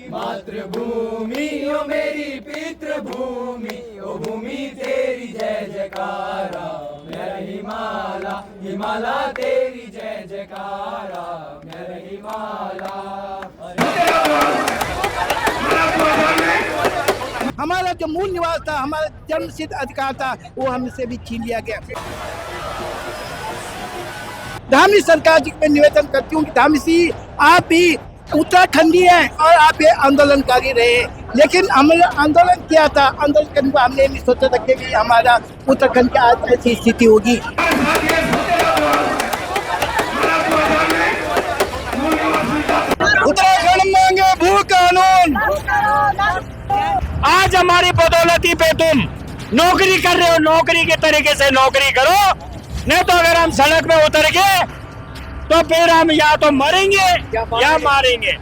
मातृभूमि ओ मेरी पितृभूमि, ओ भूमि तेरी जय जयकारा, मेरा हिमाला हिमाला तेरी जय जयकारा, मेरा हिमाला। हमारा जो मूल निवास था, हमारा जन्म सिद्ध अधिकार था, वो हमसे भी छीन लिया गया। धामी सरकार जी में निवेदन करती हूँ कि धामी जी आप भी उत्तराखंडी हैं और आप ये आंदोलनकारी रहे, लेकिन हमने आंदोलन किया था, आंदोलन करने को हमने नहीं सोचा था कि हमारा उत्तराखंड की आज ऐसी स्थिति होगी। उत्तराखंड मांगे भू कानून। आज हमारी बदौलती पे तुम नौकरी कर रहे हो, नौकरी के तरीके से नौकरी करो, नहीं तो अगर हम सड़क पे उतर गए तो फिर हम या तो मरेंगे या मारेंगे।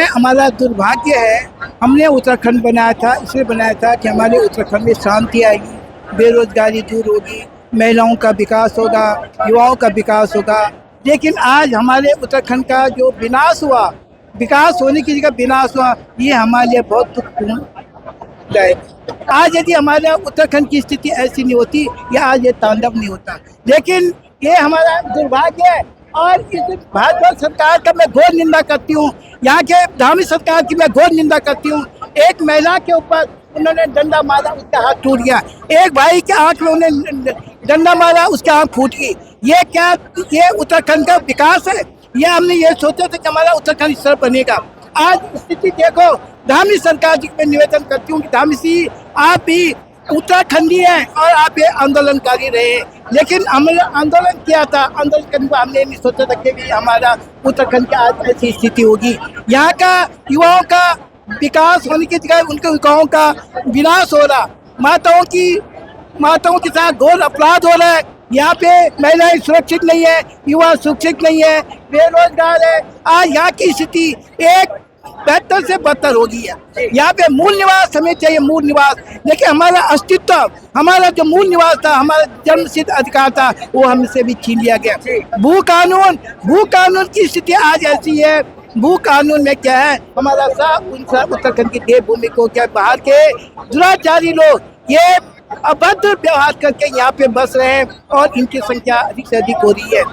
हमारा दुर्भाग्य है, हमने उत्तराखंड बनाया था, इसलिए बनाया था कि हमारे उत्तराखंड में शांति आएगी, बेरोजगारी दूर होगी, महिलाओं का विकास होगा, युवाओं का विकास होगा। लेकिन आज हमारे उत्तराखंड का जो विनाश हुआ, विकास होने की जगह विनाश हुआ, ये हमारे लिए बहुत दुखपूर्ण है। आज यदि हमारे उत्तराखंड की स्थिति ऐसी नहीं होती, या आज ये तांडव नहीं होता। लेकिन ये हमारा दुर्भाग्य है और इस भाजपा सरकार का मैं घोर निंदा करती हूँ, यहाँ के धामी सरकार की मैं घोर निंदा करती हूँ। एक महिला के ऊपर उन्होंने डंडा मारा, उसका हाथ टूट गया। एक भाई के आंख में उन्होंने डंडा मारा, उसकी आंख फूट गई। ये क्या, ये उत्तराखंड का विकास है? ये हमने ये सोचा था कि हमारा उत्तराखंड इस तरह बनेगा। आज स्थिति देखो, धामी सरकार जी में निवेदन करती हूँ कि धामी जी आप भी उत्तराखंडी हैं और आप ये आंदोलनकारी रहे, लेकिन हमने आंदोलन किया था, आंदोलन करने को हमने नहीं सोचा था कि हमारा उत्तराखंड की आज ऐसी स्थिति होगी। यहाँ का युवाओं का विकास होने की जगह उनके युवाओं का विनाश हो रहा, माताओं के साथ घोर अपराध हो रहा है। यहाँ पे महिलाएं सुरक्षित नहीं है, युवा सुरक्षित नहीं है, बेरोजगार है। आज यहाँ की स्थिति एक बेहतर से बदतर हो गई है। यहाँ पे मूल निवास हमें चाहिए, मूल निवास, लेकिन हमारा अस्तित्व, हमारा जो मूल निवास था, हमारा जन्म सिद्ध अधिकार था, वो हमसे भी छीन लिया गया। भू कानून की स्थिति आज ऐसी है। भू कानून में क्या है, हमारा साफ उत्तराखंड की देवभूमि को क्या बाहर के दुराचारी लोग ये अभद्र व्यवहार करके यहाँ पे बस रहे हैं और इनकी संख्या अधिक से अधिक हो रही है।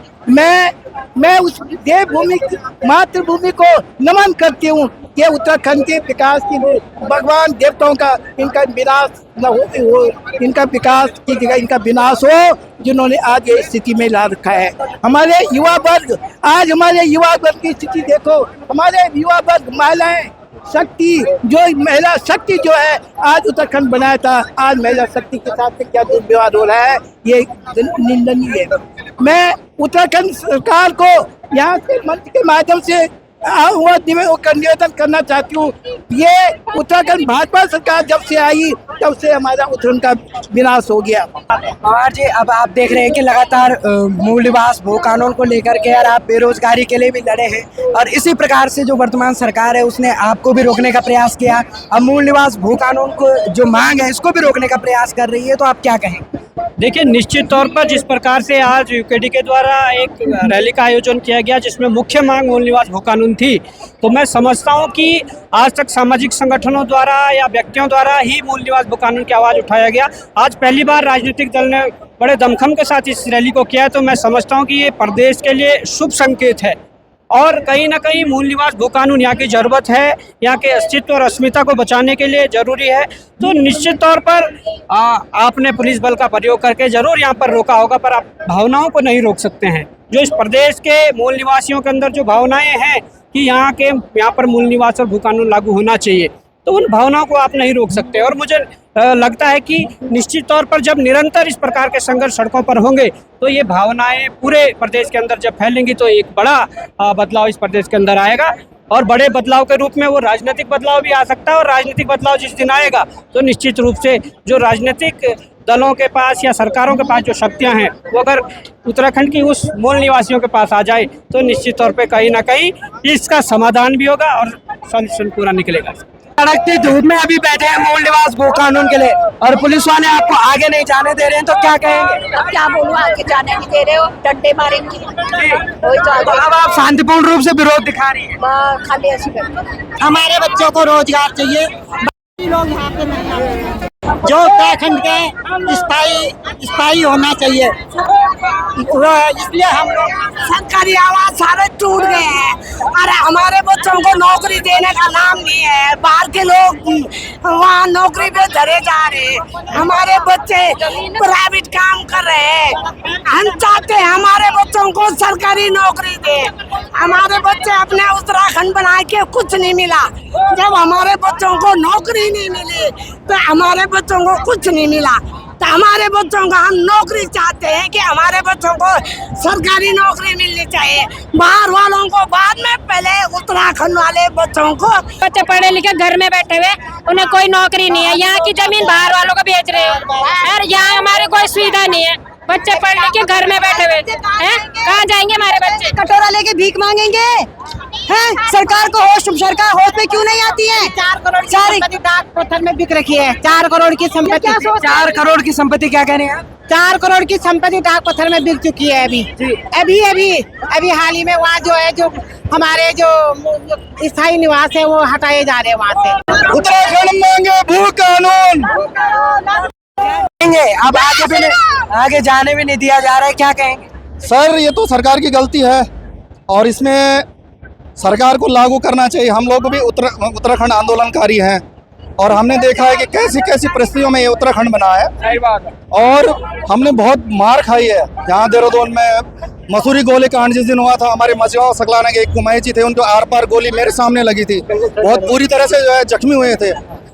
मैं उस देवभूमि मातृभूमि को नमन करती हूँ कि उत्तराखंड के विकास के लिए भगवान देवताओं का इनका विनाश न हो, इनका विकास की जगह इनका विनाश हो, जिन्होंने आज ये स्थिति में ला रखा है। हमारे युवा वर्ग, आज हमारे युवा वर्ग की स्थिति देखो, हमारे युवा वर्ग, महिलाएं शक्ति, जो महिला शक्ति जो है आज उत्तराखंड बनाया था, आज महिला शक्ति के साथ में क्या दुर्व्यवहार हो रहा है, ये निंदनीय है। मैं उत्तराखंड सरकार को यहाँ के मंच के माध्यम से निवेदन करना चाहती हूँ। ये उत्तराखंड भाजपा सरकार जब से आई तब से हमारा उत्तराखंड का विनाश हो गया। पवार जी, अब आप देख रहे हैं कि लगातार मूल निवास भू कानून को लेकर के यार आप बेरोजगारी के लिए भी लड़े हैं और इसी प्रकार से जो वर्तमान सरकार है उसने आपको भी रोकने का प्रयास किया। अब मूल निवास भू कानून को जो मांग है इसको भी रोकने का प्रयास कर रही है, तो आप क्या कहें? देखिए, निश्चित तौर पर जिस प्रकार से आज यूकेडी के द्वारा एक रैली का आयोजन किया गया जिसमें मुख्य मांग मूल निवास भू कानून थी, तो मैं समझता हूं कि आज तक सामाजिक संगठनों द्वारा या व्यक्तियों द्वारा ही मूल निवास भू कानून की आवाज़ उठाया गया। आज पहली बार राजनीतिक दल ने बड़े दमखम के साथ इस रैली को किया, तो मैं समझता हूं कि ये प्रदेश के लिए शुभ संकेत है और कहीं ना कहीं मूल निवास भू कानून यहाँ की ज़रूरत है, यहाँ के अस्तित्व और अस्मिता को बचाने के लिए ज़रूरी है। तो निश्चित तौर पर आपने पुलिस बल का प्रयोग करके ज़रूर यहाँ पर रोका होगा, पर आप भावनाओं को नहीं रोक सकते हैं। जो इस प्रदेश के मूल निवासियों के अंदर जो भावनाएं हैं कि यहाँ पर मूल निवास और भू कानून लागू होना चाहिए, तो उन भावनाओं को आप नहीं रोक सकते। और मुझे लगता है कि निश्चित तौर पर जब निरंतर इस प्रकार के संघर्ष सड़कों पर होंगे तो ये भावनाएं पूरे प्रदेश के अंदर जब फैलेंगी तो एक बड़ा बदलाव इस प्रदेश के अंदर आएगा। और बड़े बदलाव के रूप में वो राजनीतिक बदलाव भी आ सकता है, और राजनीतिक बदलाव जिस दिन आएगा तो निश्चित रूप से जो राजनीतिक दलों के पास या सरकारों के पास जो शक्तियां हैं वो अगर उत्तराखंड की उस मूल निवासियों के पास आ जाए तो निश्चित तौर पे कहीं ना कहीं इसका समाधान भी होगा और सॉल्यूशन पूरा निकलेगा। कड़कती धूप में अभी बैठे हैं मूल निवास भू कानून के लिए और पुलिस वाले आपको आगे नहीं जाने दे रहे हैं, तो क्या कहेंगे? अब क्या बोलूं, आगे जाने नहीं दे रहे हो, डंडे मारेंगे। वही तो आगे अब आप शांतिपूर्ण रूप से विरोध दिखा रही है। खाली ऐसी करते। हमारे बच्चों को रोजगार चाहिए। लोग यहाँ पे नहीं आते। जो उत्तराखंड के स्थायी होना चाहिए, इसलिए हम लोग सरकारी आवाज सारे टूट गए हैं। अरे हमारे बच्चों को नौकरी देने का नाम नहीं है, बाहर के लोग वहाँ नौकरी पे धरे जा रहे हैं। हमारे बच्चे प्राइवेट काम कर रहे हैं। हम चाहते हैं हमारे बच्चों को सरकारी नौकरी दे। हमारे बच्चे अपने उत्तराखंड बना के कुछ नहीं मिला। जब हमारे बच्चों को नौकरी नहीं मिली तो हमारे बच्चों को कुछ नहीं मिला। तो हमारे बच्चों को हम नौकरी चाहते हैं कि हमारे बच्चों को सरकारी नौकरी मिलनी चाहिए। बाहर वालों को बाद में, पहले उत्तराखंड वाले बच्चों को। बच्चे पढ़े लिखे घर में बैठे हुए, उन्हें कोई नौकरी नहीं है। यहाँ की जमीन बाहर वालों को बेच रहे हैं और यहाँ हमारे कोई सुविधा नहीं है। बच्चे पढ़ लिख के घर में बैठे हुए हैं, कहाँ जाएंगे हमारे बच्चे? कटोरा लेके भीख मांगेंगे हैं? सरकार को होश पे क्यों नहीं आती है? 4 करोड़ की संपत्ति डाक पत्थर में बिक रखी है। 4 करोड़ की संपत्ति, 4 करोड़ की संपत्ति क्या कह रहे हैं आप? 4 करोड़ की संपत्ति डाक पत्थर में बिक चुकी है। अभी हाल ही में वहाँ जो है, जो हमारे जो स्थायी निवास है वो हटाए जा रहे हैं वहाँ से। उत्तराखंड मांगे भू कानून। अब आगे जाने भी नहीं दिया जा रहा है, क्या कहेंगे? सर ये तो सरकार की गलती है और इसमें सरकार को लागू करना चाहिए। हम लोग भी उत्तराखंड आंदोलनकारी हैं और हमने देखा है कि कैसी कैसी परिस्थितियों में ये उत्तराखंड बना है और हमने बहुत मार खाई है। यहाँ देहरादून में मसूरी गोली कांड जिस दिन हुआ था, हमारे मचगांव सकलाना के एक कुमैची थे, उनको आर पार गोली मेरे सामने लगी थी, बहुत बुरी तरह से जो है जख्मी हुए थे।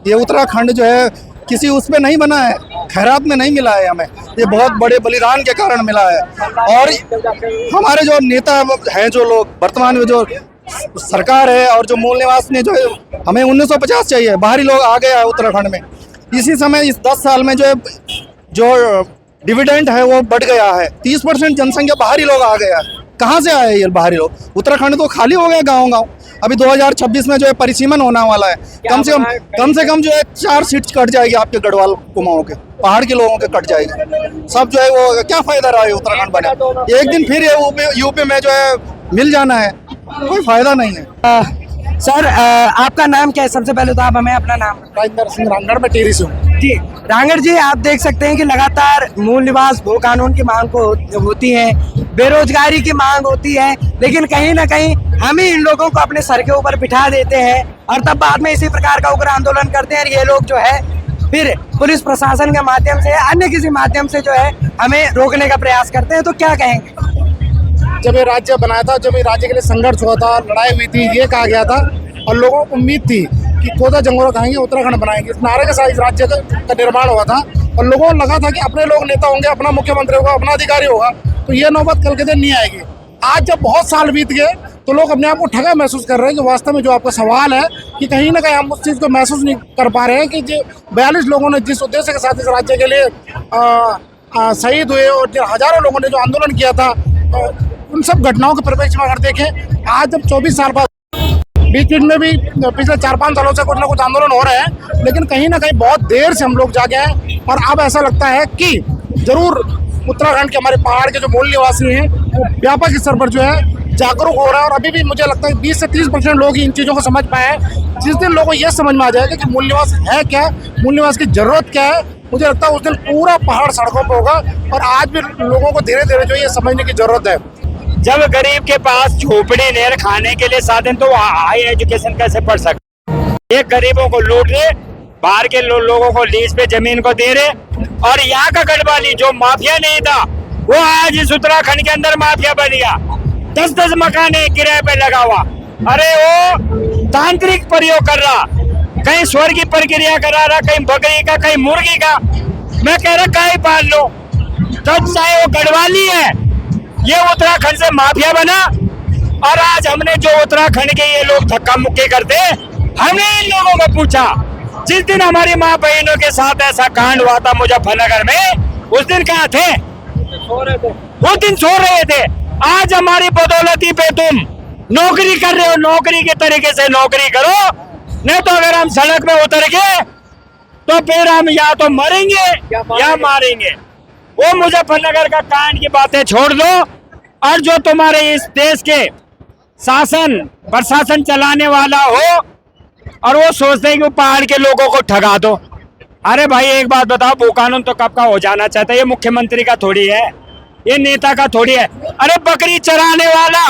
ये उत्तराखंड जो है किसी उस पे नहीं बना है, खैरात में नहीं मिला है हमें, ये बहुत बड़े बलिदान के कारण मिला है। और हमारे जो नेता हैं, जो लोग वर्तमान में जो सरकार है और जो मूल निवास ने जो है, हमें 1950 चाहिए। बाहरी लोग आ गया है उत्तराखंड में, इसी समय इस 10 साल में जो है जो डिविडेंड है वो बढ़ गया है। 30% जनसंख्या बाहरी लोग आ गया है। कहाँ से आए ये बाहरी लोग? उत्तराखंड तो खाली हो गया गाँव। अभी 2026 में जो है परिसीमन होने वाला है। कम से कम जो है 4 सीट कट जाएगी आपके गढ़वाल कुमाऊं के, पहाड़ के लोगों के कट जाएगी। सब जो है वो क्या फायदा रहा है उत्तराखंड बने? एक दिन फिर ये यूपी में जो है मिल जाना है, कोई फायदा नहीं है। सर आपका नाम क्या है? सबसे पहले तो आप हमें अपना नाम। राजेंद्र सिंह रांगड़ में टेरी से हूँ। जी रांगड़ जी, आप देख सकते हैं कि लगातार मूल निवास भू कानून की मांग होती है, बेरोजगारी की मांग होती है, लेकिन कहीं ना कहीं हम ही इन लोगों को अपने सर के ऊपर बिठा देते हैं और तब बाद में इसी प्रकार का उग्र आंदोलन करते हैं। ये लोग जो है फिर पुलिस प्रशासन के माध्यम से, अन्य किसी माध्यम से जो है हमें रोकने का प्रयास करते हैं। तो क्या कहेंगे? जब ये राज्य बनाया था, जब ये राज्य के लिए संघर्ष हुआ था, लड़ाई हुई थी, ये कहा गया था और लोगों को उम्मीद थी कि कोदा जंगलों खाएंगे, उत्तराखंड बनाएंगे। इस नारे के साथ इस राज्य का निर्माण हुआ था और लोगों को लगा था कि अपने लोग नेता होंगे, अपना मुख्यमंत्री होगा, अपना अधिकारी होगा, तो ये नौबत कल के दिन नहीं आएगी। आज जब बहुत साल बीत गए तो लोग अपने आप को ठगा महसूस कर रहे हैं कि वास्तव में जो आपका सवाल है कि कहीं ना कहीं हम उस चीज़ को महसूस नहीं कर पा रहे हैं कि जो 42 लोगों ने जिस उद्देश्य के साथ इस राज्य के लिए शहीद हुए और जो हजारों लोगों ने जो आंदोलन किया था, उन सब घटनाओं के परिप्रेक्ष्य में अगर देखें, आज जब 24 साल बाद बीच में भी पिछले 4-5 सालों से कुछ ना कुछ आंदोलन हो रहे हैं, लेकिन कहीं ना कहीं बहुत देर से हम लोग जागे हैं और अब ऐसा लगता है कि जरूर उत्तराखंड के हमारे पहाड़ के जो मूल निवासी हैं वो व्यापक स्तर पर जो है जागरूक हो रहा है। और अभी भी मुझे लगता है 20 से 30% लोग ही इन चीज़ों को समझ पाए हैं। जिस दिन लोगों को यह समझ में आ जाएगा कि मूल निवास है क्या, मूल निवास की जरूरत क्या है, मुझे लगता है उस दिन पूरा पहाड़ सड़कों पर होगा। और आज भी लोगों को धीरे धीरे जो ये समझने की जरूरत है। जब गरीब के पास झोपड़ी नहीं, खाने के लिए साधन, तो हाई एजुकेशन कैसे पढ़ सकते? ये गरीबों को लूट रहे, बाहर के लोगों को लीज पे जमीन को दे रहे, और यहाँ का गढ़वाली जो माफिया नहीं था वो आज इस उत्तराखंड के अंदर माफिया बन गया। 10-10 मकान किराए पे लगा हुआ। अरे वो तांत्रिक प्रयोग कर रहा, कहीं स्वर की प्रक्रिया करा रहा, कहीं बकरी का, कहीं मुर्गी का। मैं कह रहा गाय पाल लो। तो चाहे वो गढ़वाली है, ये उत्तराखंड से माफिया बना, और आज हमने जो उत्तराखंड के ये लोग धक्का मुक्की करते, हमने इन लोगों को पूछा। जिस दिन हमारी माँ बहनों के साथ ऐसा कांड हुआ था मुजफ्फरनगर में, उस दिन कहाँ थे? उस दिन सो रहे थे। आज हमारी बदौलती पे तुम नौकरी कर रहे हो, नौकरी के तरीके से नौकरी करो, नहीं तो अगर हम सड़क में उतर गए तो फिर हम या तो मरेंगे या मारेंगे। वो मुजफ्फरनगर का कांड की बातें छोड़ दो, और जो तुम्हारे इस देश के शासन प्रशासन चलाने वाला हो और वो सोचते हैं कि वो पहाड़ के लोगों को ठगा दो। अरे भाई एक बात बताओ, वो कानून तो कब का हो जाना चाहता है। ये मुख्यमंत्री का थोड़ी है, ये नेता का थोड़ी है। अरे बकरी चराने वाला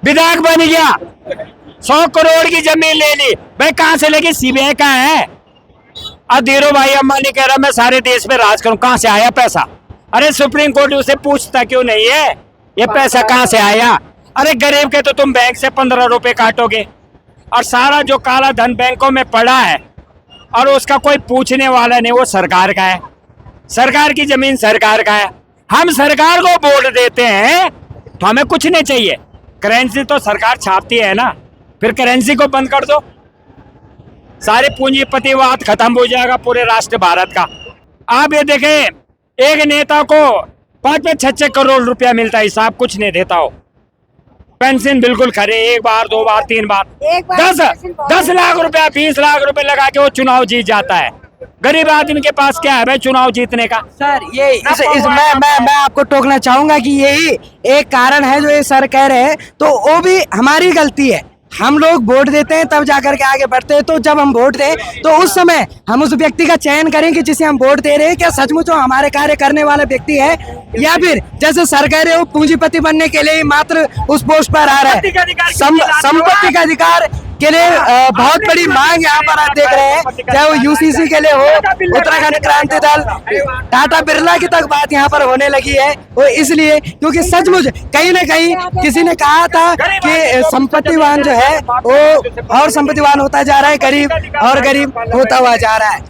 विधायक बन गया, 100 करोड़ की जमीन ले ली। भाई कहाँ से लेगी? सीबीआई का है। अब धीरू भाई अंबानी कह रहा मैं सारे देश में राज करूं, कहाँ से आया पैसा? अरे सुप्रीम कोर्ट उसे पूछता क्यों नहीं है ये पैसा कहाँ से आया? अरे गरीब के तो तुम बैंक से 15 रुपए काटोगे, और सारा जो काला धन बैंकों में पड़ा है और उसका कोई पूछने वाला नहीं। वो सरकार का है, सरकार की जमीन सरकार का है। हम सरकार को वोट देते हैं तो हमें कुछ नहीं चाहिए। करेंसी तो सरकार छापती है ना, फिर करेंसी को बंद कर दो, सारे पूंजीपतिवाद खत्म हो जाएगा पूरे राष्ट्र भारत का। आप ये देखें, एक नेता को 5-6 करोड़ रुपया मिलता है, हिसाब कुछ नहीं देता हो। पेंशन बिल्कुल खरे, 1 बार 2 बार 3 बार 10 लाख रुपया 20 लाख रुपए लगा के वो चुनाव जीत जाता है। गरीब आदमी के पास क्या है भाई चुनाव जीतने का? सर ये मैं आपको टोकना चाहूंगा कि यही एक कारण है जो ये सर कह रहे हैं, तो वो भी हमारी गलती है। हम लोग वोट देते हैं तब जाकर के आगे बढ़ते हैं। तो जब हम वोट दें तो उस समय हम उस व्यक्ति का चयन करें कि जिसे हम वोट दे रहे हैं क्या सचमुच वो हमारे कार्य करने वाला व्यक्ति है, या फिर जैसे सर कह रहे हो पूंजीपति बनने के लिए मात्र उस पोस्ट पर आ रहा है। संपत्ति का अधिकार के लिए बहुत बड़ी मांग यहाँ पर आप देख रहे हैं, चाहे वो यूसीसी के लिए हो, उत्तराखंड क्रांति दल, टाटा बिरला की तक बात यहाँ पर होने लगी है। वो इसलिए क्योंकि सचमुच कहीं ना कहीं किसी ने कहा था कि संपत्तिवान जो है वो और संपत्तिवान होता जा रहा है, गरीब और गरीब होता हुआ जा रहा है।